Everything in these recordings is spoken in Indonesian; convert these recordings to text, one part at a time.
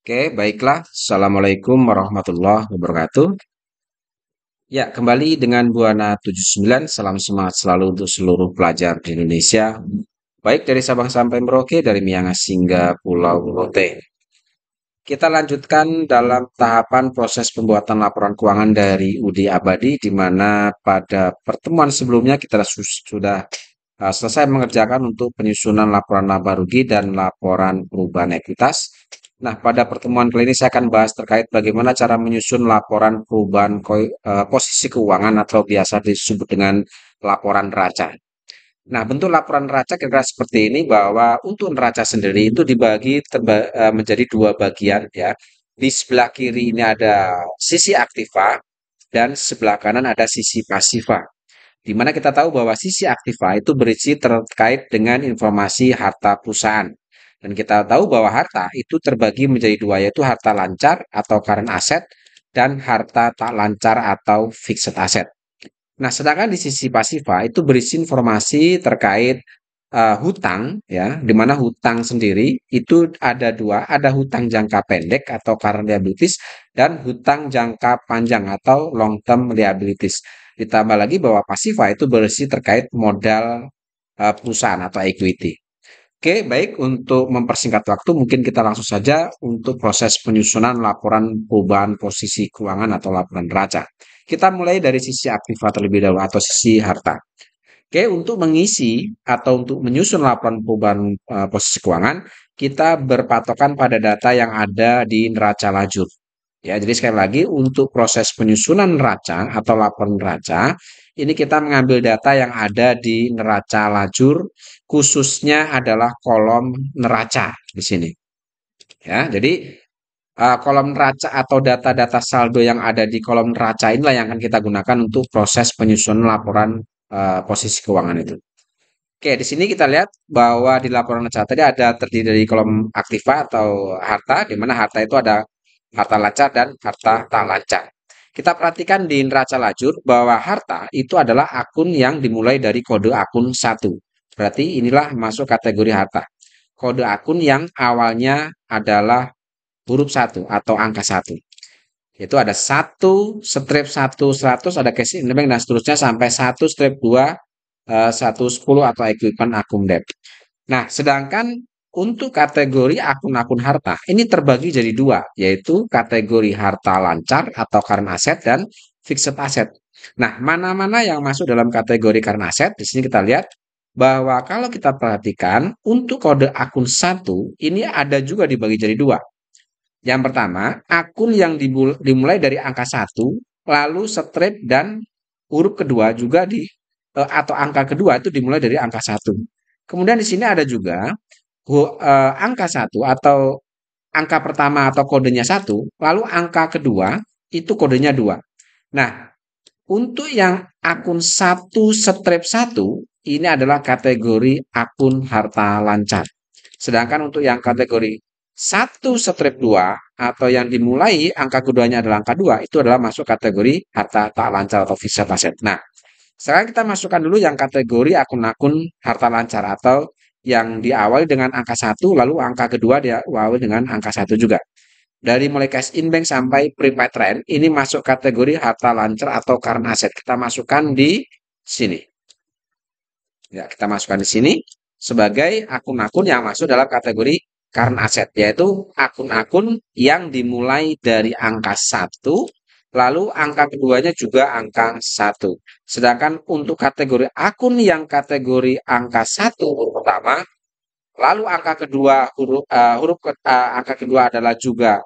Oke, baiklah. Assalamualaikum warahmatullahi wabarakatuh. Ya, kembali dengan Buana 79. Salam semangat selalu untuk seluruh pelajar di Indonesia. Baik dari Sabang sampai Merauke, dari Miangas hingga Pulau Rote. Kita lanjutkan dalam tahapan proses pembuatan laporan keuangan dari UD Abadi, di mana pada pertemuan sebelumnya kita sudah selesai mengerjakan untuk penyusunan laporan laba rugi dan laporan perubahan ekuitas. Nah, pada pertemuan kali ini saya akan bahas terkait bagaimana cara menyusun laporan perubahan posisi keuangan atau biasa disebut dengan laporan neraca. Nah, bentuk laporan neraca kira-kira seperti ini, bahwa untuk neraca sendiri itu dibagi menjadi dua bagian ya. Di sebelah kiri ini ada sisi aktiva dan sebelah kanan ada sisi pasiva. Di mana kita tahu bahwa sisi aktiva itu berisi terkait dengan informasi harta perusahaan. Dan kita tahu bahwa harta itu terbagi menjadi dua, yaitu harta lancar atau current asset dan harta tak lancar atau fixed asset. Nah, sedangkan di sisi pasiva itu berisi informasi terkait hutang ya, di mana hutang sendiri itu ada dua, ada hutang jangka pendek atau current liabilities dan hutang jangka panjang atau long term liabilities. Ditambah lagi bahwa pasiva itu berisi terkait modal perusahaan atau equity. Oke, baik, untuk mempersingkat waktu mungkin kita langsung saja untuk proses penyusunan laporan perubahan posisi keuangan atau laporan neraca. Kita mulai dari sisi aktiva terlebih dahulu atau sisi harta. Oke, untuk mengisi atau untuk menyusun laporan perubahan posisi keuangan, kita berpatokan pada data yang ada di neraca lajur. Ya, jadi sekali lagi untuk proses penyusunan neraca atau laporan neraca, ini kita mengambil data yang ada di neraca lajur, khususnya adalah kolom neraca di sini. Ya, jadi kolom neraca atau data-data saldo yang ada di kolom neraca inilah yang akan kita gunakan untuk proses penyusunan laporan posisi keuangan itu. Oke, di sini kita lihat bahwa di laporan neraca tadi ada terdiri dari kolom aktiva atau harta, di mana harta itu ada harta lancar dan harta tak lancar. Kita perhatikan di neraca lajur bahwa harta itu adalah akun yang dimulai dari kode akun 1. Berarti inilah masuk kategori harta. Kode akun yang awalnya adalah huruf 1 atau angka 1. Itu ada 1 strip 1 100, ada cash in bank dan seterusnya sampai 1 strip 2 110 atau equivalent akun debt. Nah, sedangkan untuk kategori akun-akun harta ini terbagi jadi dua, yaitu kategori harta lancar atau current asset dan fixed asset. Nah, mana-mana yang masuk dalam kategori current asset, di sini kita lihat bahwa kalau kita perhatikan untuk kode akun 1 ini ada juga dibagi jadi dua. Yang pertama, akun yang dimulai dari angka 1, lalu strip dan huruf kedua juga atau angka kedua itu dimulai dari angka 1. Kemudian di sini ada juga angka 1 atau angka pertama atau kodenya 1, lalu angka kedua itu kodenya 2. Nah, untuk yang akun 1 strip 1 ini adalah kategori akun harta lancar. Sedangkan untuk yang kategori 1 strip 2 atau yang dimulai angka keduanya adalah angka 2 itu adalah masuk kategori harta tak lancar atau fixed asset. Nah, sekarang kita masukkan dulu yang kategori akun-akun harta lancar atau yang diawali dengan angka 1 lalu angka kedua diawali dengan angka 1 juga. Dari mulai cash in bank sampai prepaid rent ini masuk kategori harta lancar atau current asset. Kita masukkan di sini. Ya, kita masukkan di sini sebagai akun-akun yang masuk dalam kategori current asset, yaitu akun-akun yang dimulai dari angka 1 lalu angka keduanya juga angka 1. Sedangkan untuk kategori akun yang kategori angka 1 huruf pertama, lalu angka kedua angka kedua adalah juga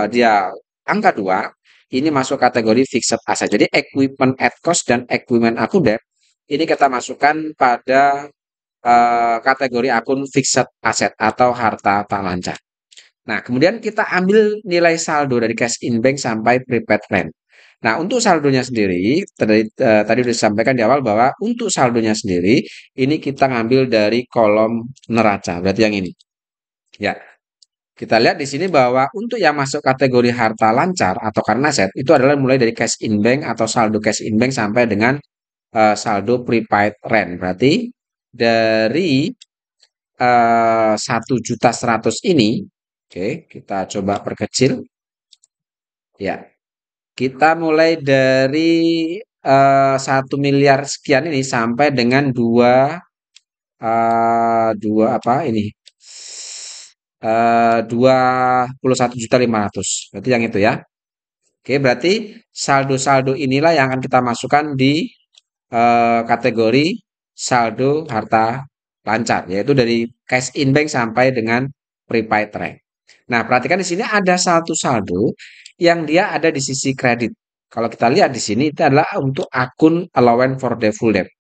dia angka 2, ini masuk kategori fixed asset. Jadi equipment at cost dan equipment akun debt ini kita masukkan pada kategori akun fixed asset atau harta tak lancar. Nah, kemudian kita ambil nilai saldo dari cash in bank sampai prepaid rent. Nah, untuk saldonya sendiri, tadi sudah disampaikan di awal bahwa untuk saldonya sendiri, ini kita ngambil dari kolom neraca, berarti yang ini. Ya, kita lihat di sini bahwa untuk yang masuk kategori harta lancar atau current asset, itu adalah mulai dari cash in bank atau saldo cash in bank sampai dengan saldo prepaid rent. Berarti dari 1.100.000 ini Oke, kita coba perkecil. Ya, kita mulai dari 1 miliar sekian ini sampai dengan dua apa ini? 21.500.000. Berarti yang itu ya. Oke, berarti saldo-saldo inilah yang akan kita masukkan di kategori saldo harta lancar, yaitu dari cash in bank sampai dengan prepaid rank. Nah, perhatikan di sini ada satu saldo yang dia ada di sisi kredit. Kalau kita lihat di sini itu adalah untuk akun allowance for the full debt.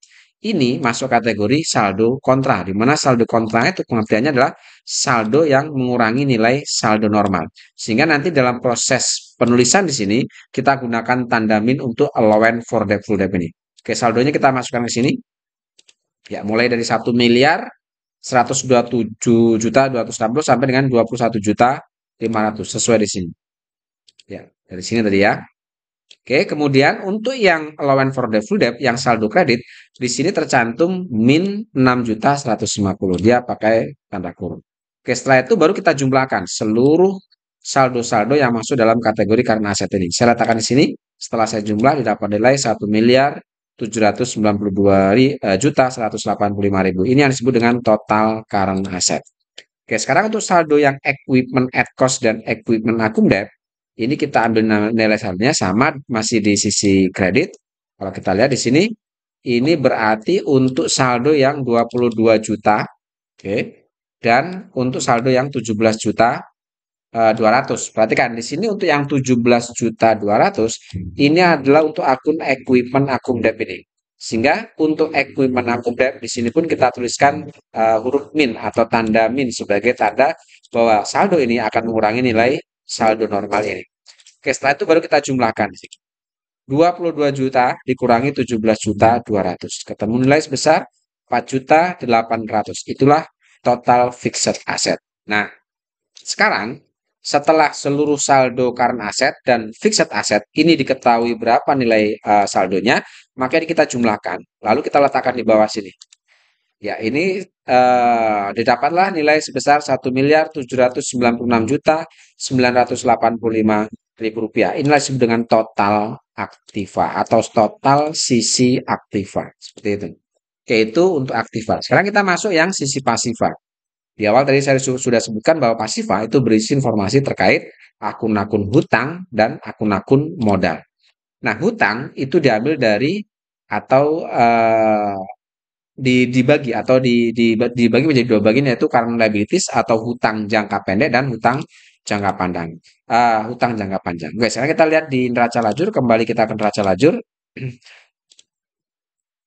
Ini masuk kategori saldo kontra, di mana saldo kontra itu pengertiannya adalah saldo yang mengurangi nilai saldo normal. Sehingga nanti dalam proses penulisan di sini kita gunakan tanda min untuk allowance for the full debt ini. Oke, saldonya kita masukkan ke sini. Ya, mulai dari 1.127.260 sampai dengan 21.500 sesuai di sini. Ya, dari sini tadi ya. Oke, kemudian untuk yang allowance for the full debt yang saldo kredit di sini tercantum min 6.150. Dia pakai tanda kurung. Oke, setelah itu baru kita jumlahkan seluruh saldo-saldo yang masuk dalam kategori current asset ini. Saya letakkan di sini. Setelah saya jumlah didapat nilai 1.792.185.000. Ini yang disebut dengan total current asset. Oke, sekarang untuk saldo yang equipment at cost dan equipment accum debt, ini kita ambil nilai saldonya sama masih di sisi kredit. Kalau kita lihat di sini, ini berarti untuk saldo yang 22 juta, oke, dan untuk saldo yang 17 juta 200. Perhatikan di sini untuk yang 17 juta 200 ini adalah untuk akun equipment accum debt ini. Sehingga untuk equipment accum debt di sini pun kita tuliskan huruf min atau tanda min sebagai tanda bahwa saldo ini akan mengurangi nilai saldo normal ini. Oke, setelah itu baru kita jumlahkan. 22 juta dikurangi 17 juta 200. Ketemu nilai sebesar 4 juta 800. Itulah total fixed asset. Nah, sekarang setelah seluruh saldo current asset dan fixed asset ini diketahui berapa nilai saldonya, maka kita jumlahkan. Lalu kita letakkan di bawah sini. Ya, ini didapatlah nilai sebesar 1.796.985.000 rupiah. Inilah disebut dengan total aktiva atau total sisi aktiva. Seperti itu. Oke, itu untuk aktiva. Sekarang kita masuk yang sisi pasiva. Di awal tadi saya sudah sebutkan bahwa pasiva itu berisi informasi terkait akun-akun hutang dan akun-akun modal. Nah, hutang itu diambil dari atau dibagi atau dibagi menjadi dua bagian yaitu current liabilities atau hutang jangka pendek dan hutang jangka panjang. Hutang jangka panjang. Oke, sekarang kita lihat di neraca lajur. Kembali kita ke neraca lajur.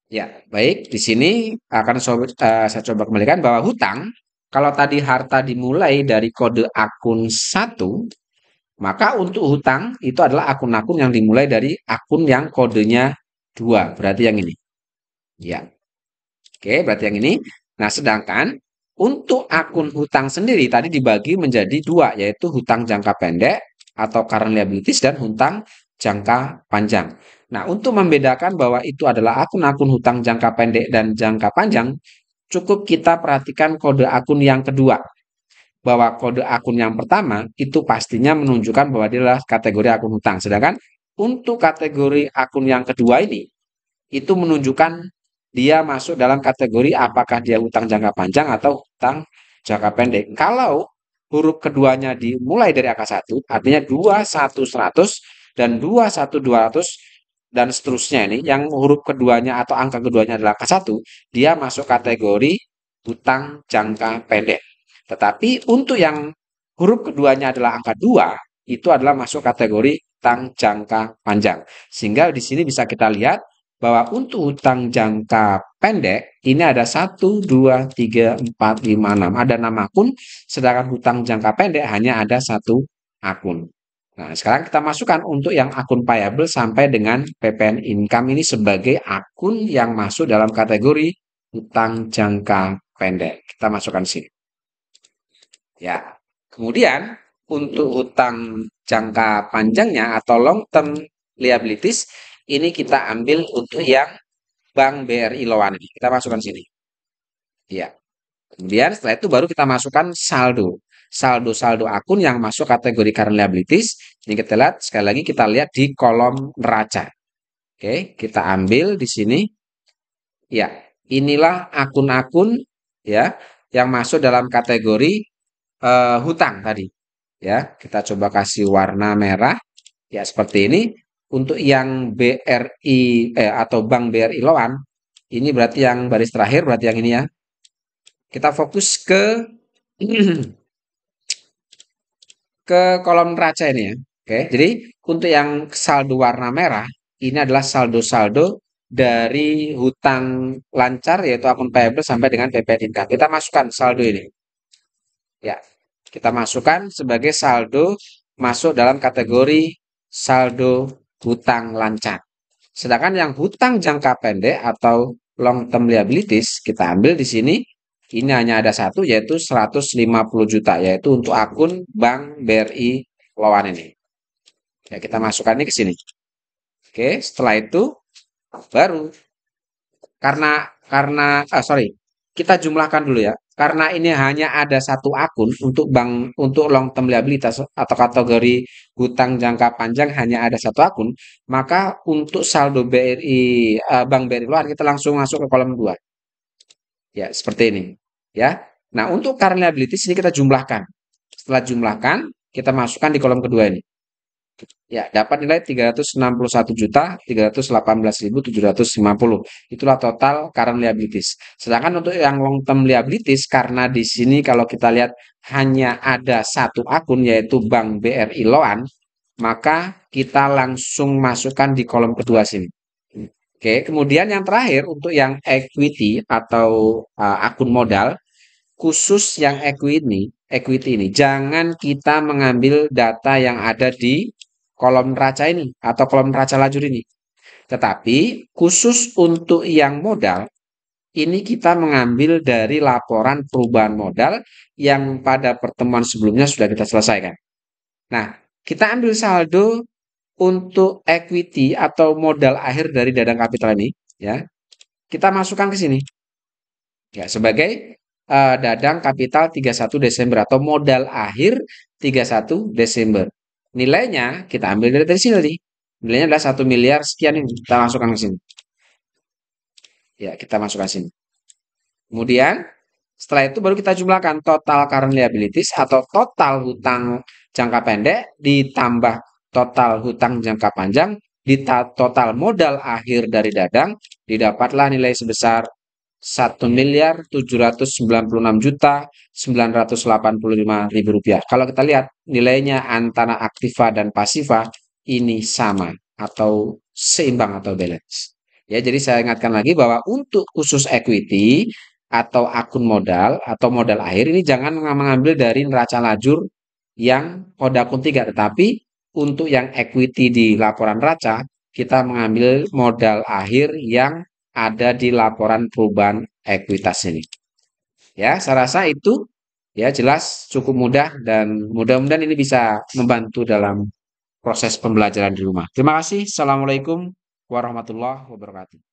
Ya, baik. Di sini akan saya coba kembalikan bahwa hutang, kalau tadi harta dimulai dari kode akun 1, maka untuk hutang itu adalah akun-akun yang dimulai dari akun yang kodenya 2. Berarti yang ini. Ya, oke, berarti yang ini. Nah, sedangkan untuk akun hutang sendiri tadi dibagi menjadi 2, yaitu hutang jangka pendek atau current liabilities dan hutang jangka panjang. Nah, untuk membedakan bahwa itu adalah akun-akun hutang jangka pendek dan jangka panjang, cukup kita perhatikan kode akun yang kedua. Bahwa kode akun yang pertama itu pastinya menunjukkan bahwa dia adalah kategori akun hutang. Sedangkan untuk kategori akun yang kedua ini, itu menunjukkan dia masuk dalam kategori apakah dia hutang jangka panjang atau hutang jangka pendek. Kalau huruf keduanya dimulai dari angka 1, artinya 21.100 dan 21.200 dan seterusnya ini, yang huruf keduanya atau angka keduanya adalah angka 1, dia masuk kategori hutang jangka pendek. Tetapi untuk yang huruf keduanya adalah angka 2, itu adalah masuk kategori hutang jangka panjang. Sehingga di sini bisa kita lihat bahwa untuk hutang jangka pendek ini ada 1, 2, 3, 4, 5, 6. Ada 6 akun, sedangkan hutang jangka pendek hanya ada 1 akun. Nah, sekarang kita masukkan untuk yang akun payable sampai dengan PPN income ini sebagai akun yang masuk dalam kategori hutang jangka pendek. Kita masukkan sini. Ya. Kemudian untuk hutang jangka panjangnya atau long term liabilities ini kita ambil untuk yang Bank BRI Loan ini. Kita masukkan sini. Ya. Kemudian setelah itu baru kita masukkan saldo. saldo-saldo akun yang masuk kategori current liabilities. Ini kita lihat, sekali lagi kita lihat di kolom neraca. Oke, kita ambil di sini. Ya, inilah akun-akun ya yang masuk dalam kategori hutang tadi. Ya, kita coba kasih warna merah. Ya, seperti ini. Untuk yang BRI atau Bank BRI Loan, ini berarti yang baris terakhir, berarti yang ini ya. Kita fokus ke kolom neraca ini ya. Oke, jadi untuk yang saldo warna merah, ini adalah saldo-saldo dari hutang lancar yaitu akun payable sampai dengan PPN income. Kita masukkan saldo ini. Ya, kita masukkan sebagai saldo masuk dalam kategori saldo hutang lancar. Sedangkan yang hutang jangka pendek atau long term liabilities kita ambil di sini. Ini hanya ada satu yaitu 150 juta yaitu untuk akun Bank BRI Loan ini. Ya, kita masukkan ini ke sini. Oke, setelah itu baru kita jumlahkan dulu ya. Karena ini hanya ada satu akun untuk bank untuk long term liabilitas atau kategori hutang jangka panjang hanya ada satu akun, maka untuk saldo BRI Bank BRI Luar kita langsung masuk ke kolom 2. Ya, seperti ini. Ya. Nah, untuk current liabilities ini kita jumlahkan. Setelah jumlahkan, kita masukkan di kolom kedua ini. Ya, dapat nilai 361.318.750. Itulah total current liabilities. Sedangkan untuk yang long term liabilities, karena di sini kalau kita lihat hanya ada satu akun yaitu Bank BRI Loan, maka kita langsung masukkan di kolom kedua sini. Oke, kemudian yang terakhir untuk yang equity atau akun modal, khusus yang equity ini, jangan kita mengambil data yang ada di kolom neraca ini atau kolom neraca lajur ini. Tetapi khusus untuk yang modal, ini kita mengambil dari laporan perubahan modal yang pada pertemuan sebelumnya sudah kita selesaikan. Nah, kita ambil saldo untuk equity atau modal akhir dari dadang kapital ini, ya. Kita masukkan ke sini. Ya, sebagai dadang kapital 31 Desember atau modal akhir 31 Desember. Nilainya kita ambil dari sini tadi. Nilainya adalah 1 miliar sekian ini. Kita masukkan ke sini. Ya, kita masukkan sini. Kemudian setelah itu baru kita jumlahkan total current liabilities atau total hutang jangka pendek ditambah total hutang jangka panjang total modal akhir dari dadang didapatlah nilai sebesar 1.796.985.000 rupiah. Kalau kita lihat nilainya antara aktiva dan pasiva ini sama atau seimbang atau balance. Ya, jadi saya ingatkan lagi bahwa untuk khusus equity atau akun modal atau modal akhir ini jangan mengambil dari neraca lajur yang kode akun 3, tetapi untuk yang equity di laporan neraca kita mengambil modal akhir yang ada di laporan perubahan ekuitas ini. Ya, saya rasa itu ya jelas cukup mudah dan mudah-mudahan ini bisa membantu dalam proses pembelajaran di rumah. Terima kasih. Assalamualaikum warahmatullahi wabarakatuh.